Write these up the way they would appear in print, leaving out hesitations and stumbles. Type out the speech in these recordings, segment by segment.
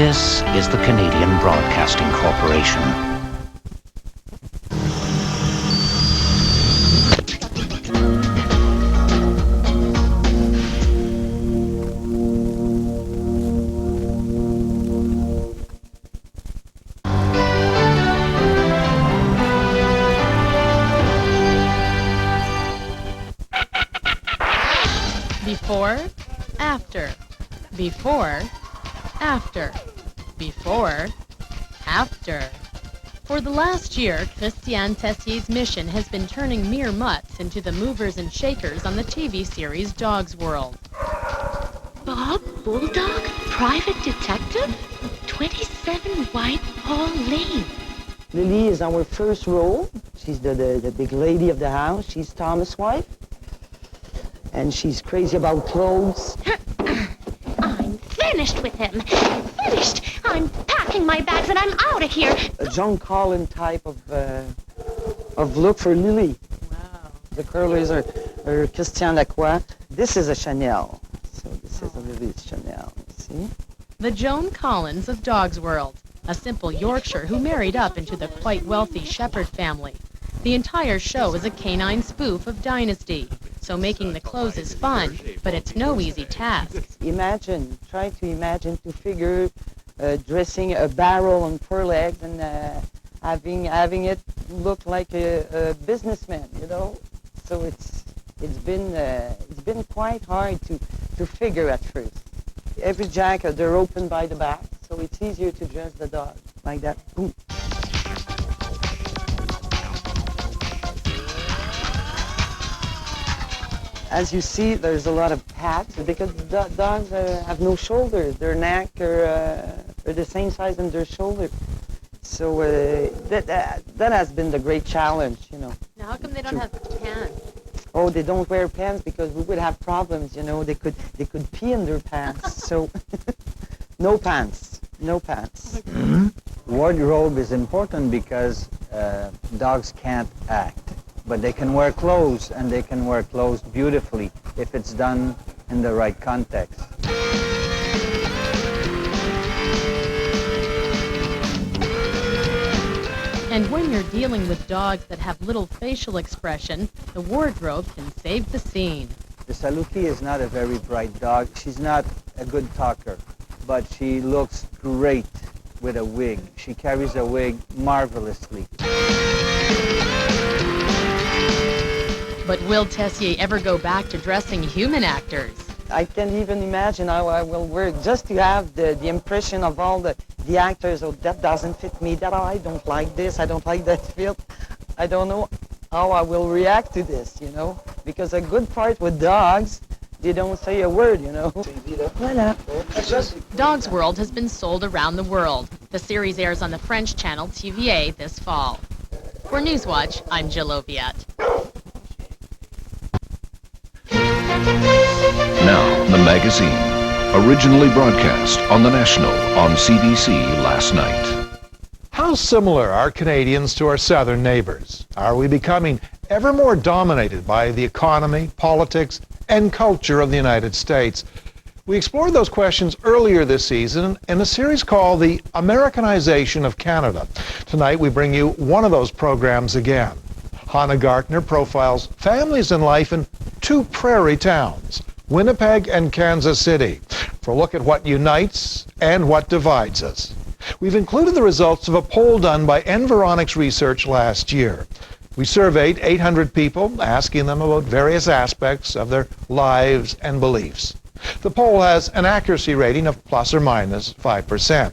This is the Canadian Broadcasting Corporation. Before, after, before, after, before, after. For the last year, Christiane Tessier's mission has been turning mere mutts into the movers and shakers on the TV series Dog's World. Bob Bulldog, private detective? 27 Whitehall Lane. Lily is our first role. She's the big lady of the house. She's Thomas' wife. And she's crazy about clothes. I'm finished with him. Finished. I'm packing my bags and I'm out of here. A John Collin type of look for Lily. Wow. The curlers are Christian Lacroix. This is a Chanel. So this is a Lily's Chanel. See? The Joan Collins of Dog's World, a simple Yorkshire who married up into the quite wealthy Shepherd family. The entire show is a canine spoof of Dynasty. So making the clothes is fun, but it's no easy task. Try to imagine to figure dressing a barrel on 4 legs and having it look like a businessman, you know. So it's been quite hard to figure at first. Every jacket they're open by the back, so it's easier to dress the dog like that. Boom. As you see, there's a lot of pads because dogs have no shoulders. Their neck are the same size as their shoulder. So that has been the great challenge, you know. Now, how come they don't have pants? Oh, they don't wear pants because we would have problems, you know. They could pee in their pants. So no pants, no pants. Mm-hmm. Wardrobe is important because dogs can't act. But they can wear clothes, and they can wear clothes beautifully if it's done in the right context. And when you're dealing with dogs that have little facial expression, the wardrobe can save the scene. The Saluki is not a very bright dog. She's not a good talker, but she looks great with a wig. She carries a wig marvelously. But will Tessier ever go back to dressing human actors? I can't even imagine how I will work just to have the impression of all the actors. Oh, that doesn't fit me. That I don't like this. I don't like that fit. I don't know how I will react to this, you know. Because a good part with dogs, they don't say a word, you know. Voilà. Dog's World has been sold around the world. The series airs on the French channel TVA this fall. For Newswatch, I'm Jill Oviatt. Now, the magazine, originally broadcast on the National on CBC last night. How similar are Canadians to our southern neighbors? Are we becoming ever more dominated by the economy, politics, and culture of the United States? We explored those questions earlier this season in a series called The Americanization of Canada. Tonight we bring you one of those programs again. Hannah Gartner profiles families and life in 2 prairie towns, Winnipeg and Kansas City, for a look at what unites and what divides us. We've included the results of a poll done by Environics Research last year. We surveyed 800 people, asking them about various aspects of their lives and beliefs. The poll has an accuracy rating of plus or minus 5%.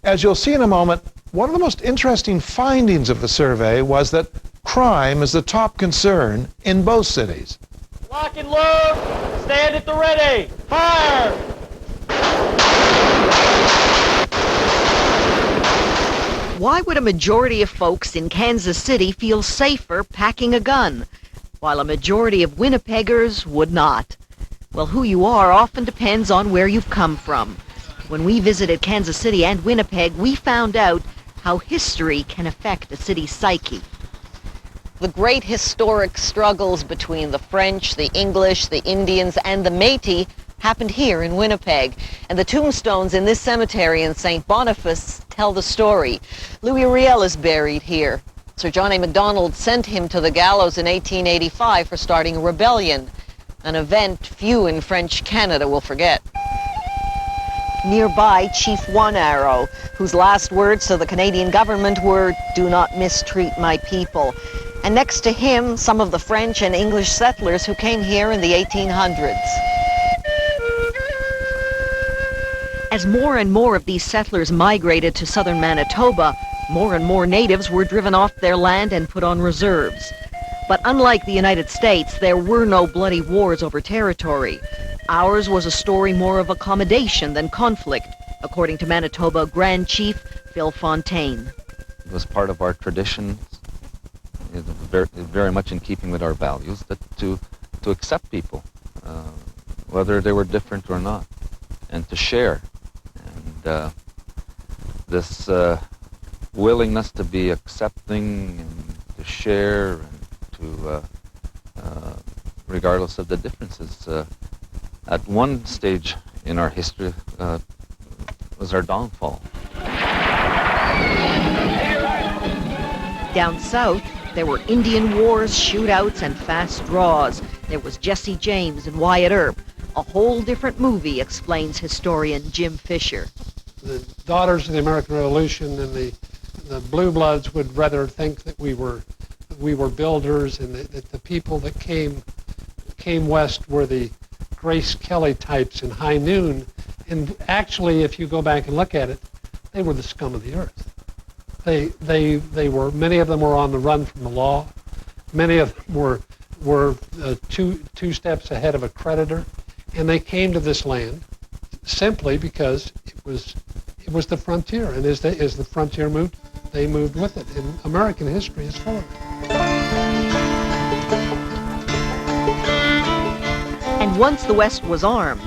As you'll see in a moment, one of the most interesting findings of the survey was that crime is the top concern in both cities. Lock and load, stand at the ready, fire! Why would a majority of folks in Kansas City feel safer packing a gun, while a majority of Winnipeggers would not? Well, who you are often depends on where you've come from. When we visited Kansas City and Winnipeg, we found out how history can affect a city's psyche. The great historic struggles between the French, the English, the Indians, and the Métis happened here in Winnipeg. And the tombstones in this cemetery in St. Boniface tell the story. Louis Riel is buried here. Sir John A. Macdonald sent him to the gallows in 1885 for starting a rebellion, an event few in French Canada will forget. Nearby, Chief One Arrow, whose last words to the Canadian government were, "Do not mistreat my people." And next to him, some of the French and English settlers who came here in the 1800s. As more and more of these settlers migrated to southern Manitoba, more and more natives were driven off their land and put on reserves. But unlike the United States, there were no bloody wars over territory. Ours was a story more of accommodation than conflict, according to Manitoba Grand Chief Phil Fontaine. It was part of our traditions, very much in keeping with our values, that to accept people, whether they were different or not, and to share. And this willingness to be accepting and to share and to, regardless of the differences, at one stage in our history was our downfall. Down south, there were Indian wars, shootouts, and fast draws. There was Jesse James and Wyatt Earp. A whole different movie, explains historian Jim Fisher. The daughters of the American Revolution and the Blue Bloods would rather think that we were builders, and that the people that came west were the Grace Kelly types in High Noon. And actually, if you go back and look at it, they were the scum of the earth. They were, many of them were on the run from the law. Many of them were two steps ahead of a creditor, and they came to this land simply because it was the frontier, and as the frontier moved, they moved with it. And American history is full of it. And once the West was armed,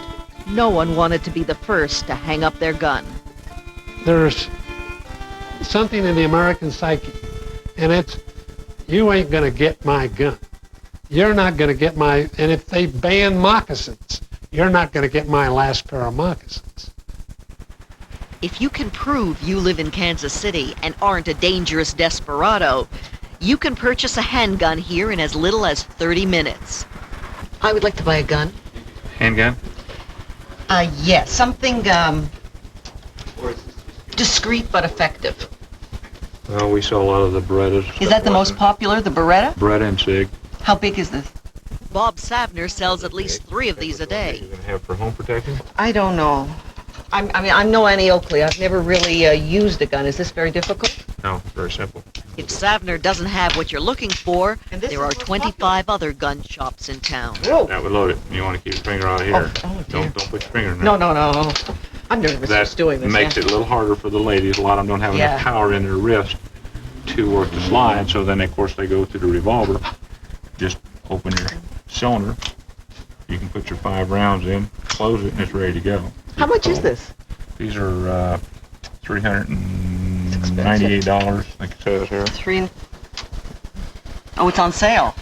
no one wanted to be the first to hang up their gun. There's something in the American psyche, and it's, you ain't gonna get my gun. You're not gonna get my, and if they ban moccasins, you're not gonna get my last pair of moccasins. If you can prove you live in Kansas City and aren't a dangerous desperado, you can purchase a handgun here in as little as 30 minutes. I would like to buy a gun. Handgun? Yes, something discreet but effective. Well, we sell a lot of the Berettas. Is that the most popular, the Beretta? Beretta and Sig. How big is this? Bob Savner sells at least 3 of these a day. You're going to have for home protection? I don't know. I'm no Annie Oakley. I've never really used a gun. Is this very difficult? No, very simple. If Savner doesn't have what you're looking for, there are 25 other gun shops in town. Whoa. That would load it. You want to keep your finger out of here. Oh, don't put your finger in there. No. I'm nervous just doing this. That makes it a little harder for the ladies. A lot of them don't have enough power in their wrist to work the slide, so then, of course, they go to the revolver. Just open your cylinder. You can put your 5 rounds in, close it, and it's ready to go. How much is this? These are $398, like it says here. Oh, it's on sale.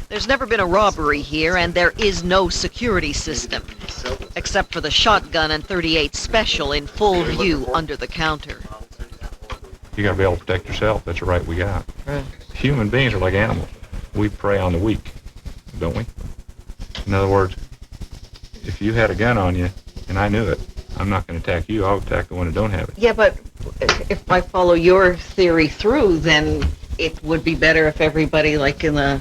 There's never been a robbery here, and there is no security system, except for the shotgun and .38 Special in full view under the counter. You got to be able to protect yourself. That's a right we got. Right. Human beings are like animals. We prey on the weak, don't we? In other words, if you had a gun on you and I knew it, I'm not going to attack you. I'll attack the one that don't have it. Yeah, but if I follow your theory through, then it would be better if everybody, like in the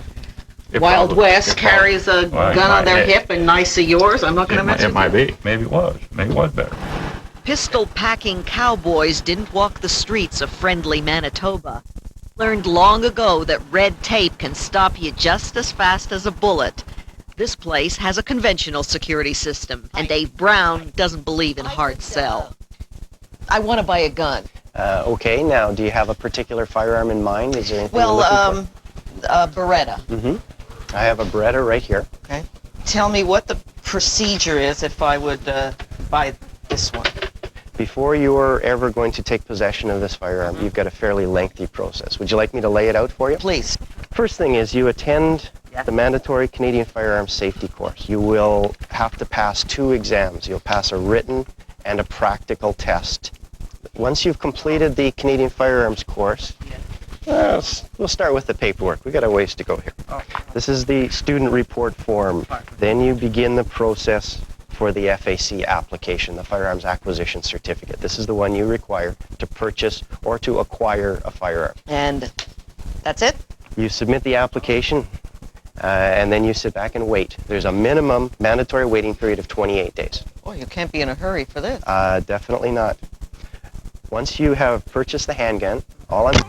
Wild West, carries a gun on their hip and nice of yours. I'm not going to mess with you. It might be. Maybe it was. Maybe it was better. Pistol-packing cowboys didn't walk the streets of friendly Manitoba. Learned long ago that red tape can stop you just as fast as a bullet. This place has a conventional security system, and Dave Brown doesn't believe in hard sell. I want to buy a gun. Okay, now, do you have a particular firearm in mind? Is there anything you're looking for? A Beretta. Mm-hmm. I have a Beretta right here. Okay. Tell me what the procedure is if I would buy this one. Before you're ever going to take possession of this firearm, you've got a fairly lengthy process. Would you like me to lay it out for you? Please. First thing is you attend The mandatory Canadian firearms safety course. You will have to pass 2 exams. You'll pass a written and a practical test. Once you've completed the Canadian firearms course, we'll start with the paperwork. We've got a ways to go here. This is the student report form. Then you begin the process for the FAC application, the Firearms Acquisition Certificate. This is the one you require to purchase or to acquire a firearm. And that's it? You submit the application, and then you sit back and wait. There's a minimum mandatory waiting period of 28 days. Oh, you can't be in a hurry for this. Definitely not. Once you have purchased the handgun, all I'm